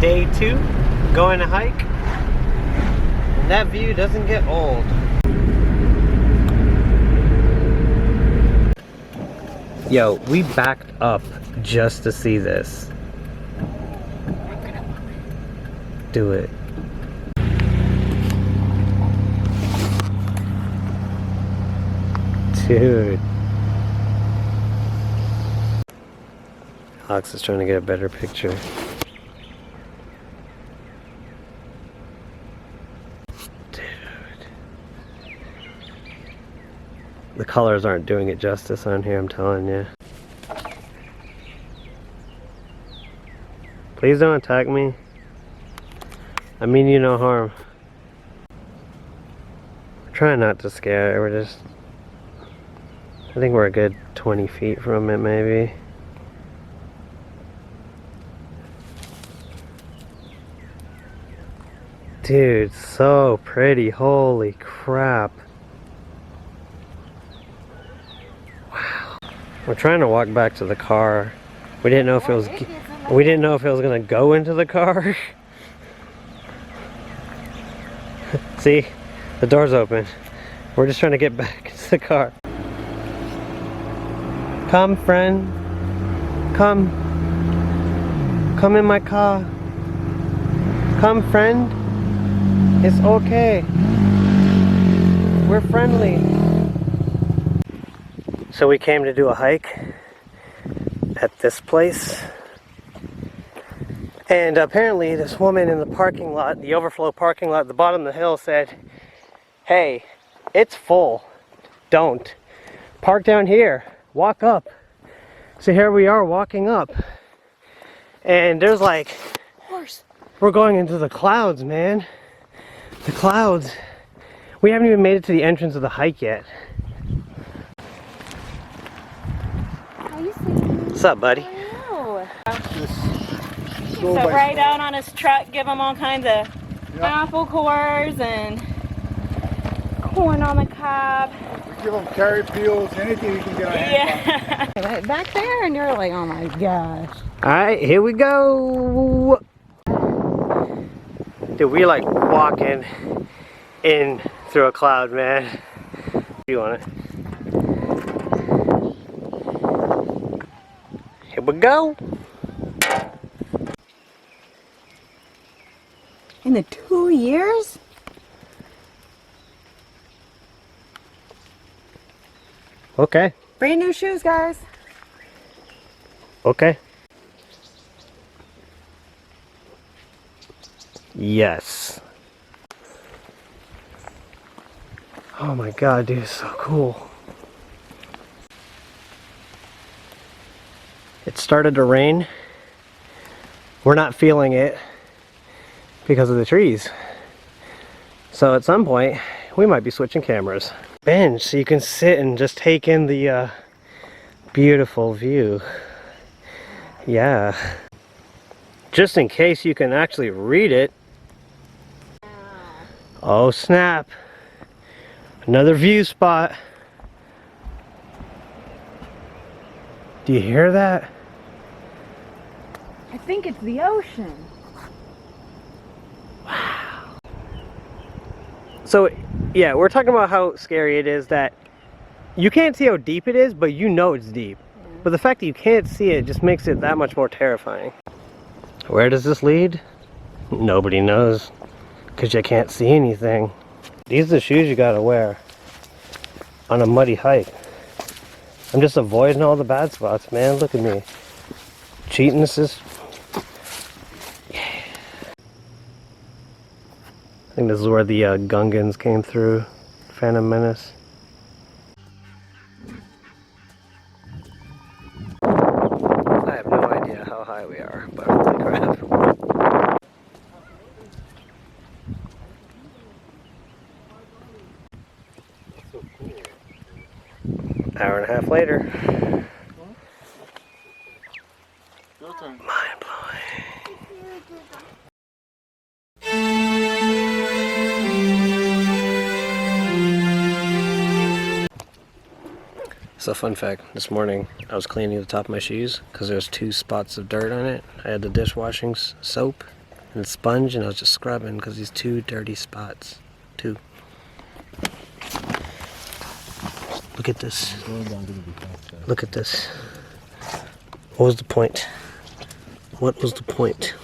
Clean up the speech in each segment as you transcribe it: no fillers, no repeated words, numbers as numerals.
day 2, going to hike. And that view doesn't get old. Yo, we backed up just to see this. Do it. Dude. Alex is trying to get a better picture. Dude. The colors aren't doing it justice on here, I'm telling you. Please don't attack me. I mean you no harm. We're trying not to scare, we're just... I think we're a good 20 feet from it, maybe. Dude, so pretty. Holy crap. Wow. We're trying to walk back to the car. We didn't know if it was gonna go into the car. See? The door's open. We're just trying to get back to the car. Come, friend. Come. Come in my car. Come, friend. It's okay. We're friendly. So we came to do a hike at this place. And apparently this woman in the parking lot, the overflow parking lot at the bottom of the hill said, "Hey, it's full. Don't. Park down here. Walk up." So here we are walking up. And there's like, we're going into the clouds, man. The clouds. We haven't even made it to the entrance of the hike yet. What's up, buddy? So right out on his truck, give him all kinds of apple cores and corn on the cob. We give them carrot peels, anything you can get on. Yeah. Right back there, and you're like, oh my gosh. All right, here we go. Dude, we like walking in through a cloud, man. You want it? Here we go. In the 2 years? Okay. Brand new shoes, guys. Okay. Yes. Oh my god, dude, it's so cool. It started to rain. We're not feeling it because of the trees. So at some point, we might be switching cameras. Bench, so you can sit and just take in the beautiful view. Yeah. Just in case you can actually read it. Oh snap. Another view spot. Do you hear that? I think it's the ocean. Wow. So, yeah, we're talking about how scary it is that you can't see how deep it is, but you know it's deep. But the fact that you can't see it just makes it that much more terrifying. Where does this lead? Nobody knows, because you can't see anything. These are the shoes you gotta wear on a muddy hike. I'm just avoiding all the bad spots, man. Look at me. Cheating assist. Yeah. I think this is where the Gungans came through. Phantom Menace. I have no idea how high we are, but holy crap. Hour and a half later. Mind blowing. So fun fact, this morning I was cleaning the top of my shoes because there's 2 spots of dirt on it. I had the dishwashing soap and a sponge, and I was just scrubbing because these 2 dirty spots. 2. Look at this. Look at this. What was the point? What was the point?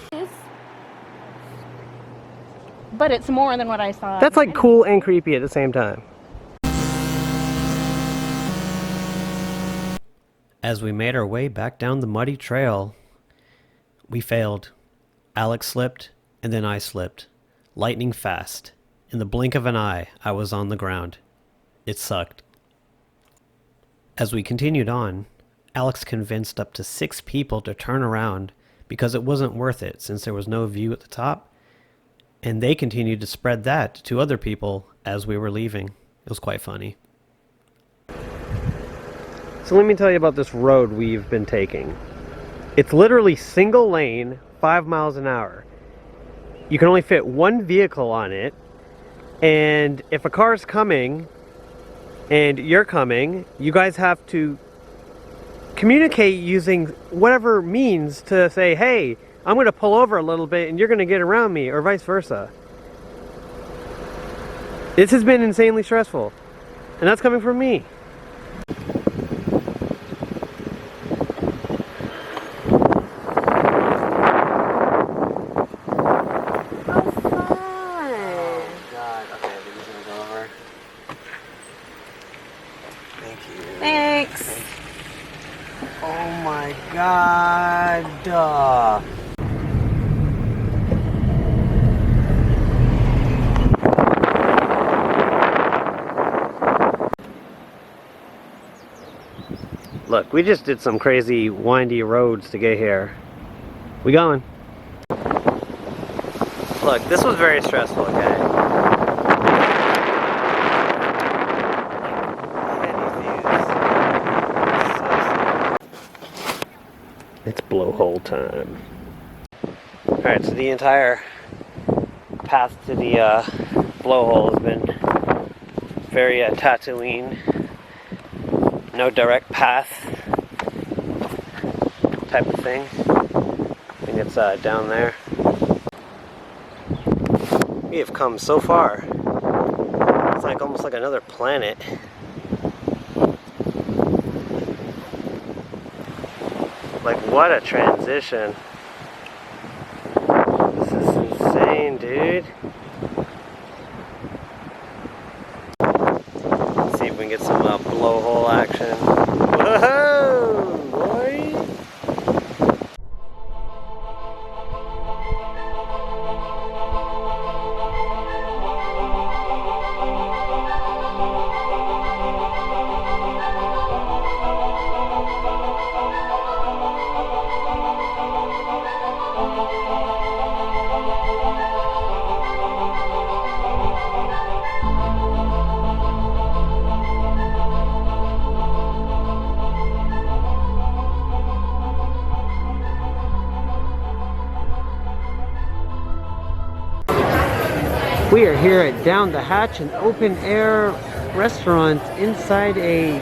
But it's more than what I saw. That's like cool and creepy at the same time. As we made our way back down the muddy trail, we failed. Alex slipped, and then I slipped. Lightning fast. In the blink of an eye, I was on the ground. It sucked. As we continued on, Alex convinced up to 6 people to turn around because it wasn't worth it since there was no view at the top, and they continued to spread that to other people as we were leaving. It was quite funny. So let me tell you about this road we've been taking. It's literally single lane, 5 miles an hour. You can only fit 1 vehicle on it, and if a car's coming and you're coming, you guys have to communicate using whatever means to say, hey, I'm going to pull over a little bit and you're going to get around me, or vice versa. This has been insanely stressful, and that's coming from me. Thanks. Oh my god. Look, we just did some crazy windy roads to get here. We going? Look, this was very stressful, okay? It's blowhole time. Alright, so the entire path to the blowhole has been very Tatooine. No direct path type of thing. I think it's down there. We have come so far. It's like almost like another planet. Like, what a transition. This is insane, dude. Let's see if we can get some blowhole action. Whoa, boy! We are here at Down the Hatch, an open-air restaurant inside a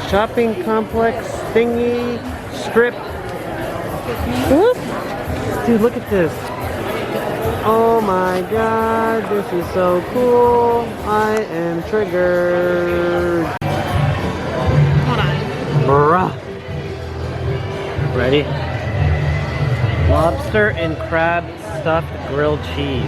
shopping complex thingy strip. Whoop. Dude, look at this. Oh my god, this is so cool. I am triggered. Hold on. Bruh. Ready? Lobster and crab stuffed grilled cheese.